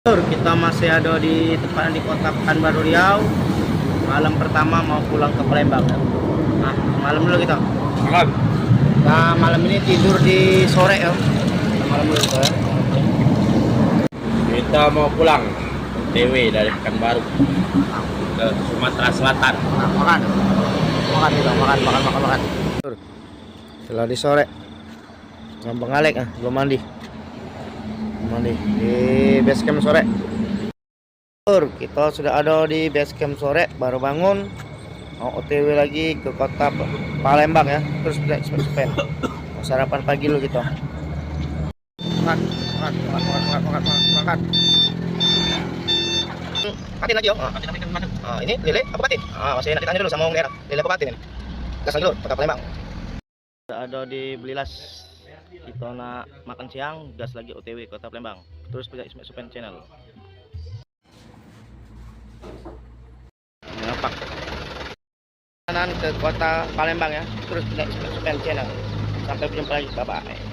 Kita masih ada di tempat di kota Pekanbaru Riau. Malam pertama mau pulang ke Palembang. Nah, malam dulu kita. Malam. Nah, malam ini tidur di sore ya. Malam dulu kita. Kita mau pulang TW dari Pekanbaru ke Sumatera Selatan. Nah, makan. Makan kita, makan. Setelah di sore. Gampang Alek belum mandi di base camp sore. Kita sudah ada di base camp sore, baru bangun mau OTW lagi ke kota Palembang ya, terus spend sarapan pagi dulu gitu. Makan patin lagi yo. Ini lele apa patin? Masih nanti tanya dulu sama Om Lera, lele apa patin ini? Gas lagi dulu kota Palembang. Sudah ada di Belilas. Kita nak makan siang, gas lagi OTW kota Palembang. Terus pilih Ismet Supen channel. Ngapak kanan ke kota Palembang ya. Terus pilih Ismet Supen channel. Sampai berjumpa lagi, bye bye.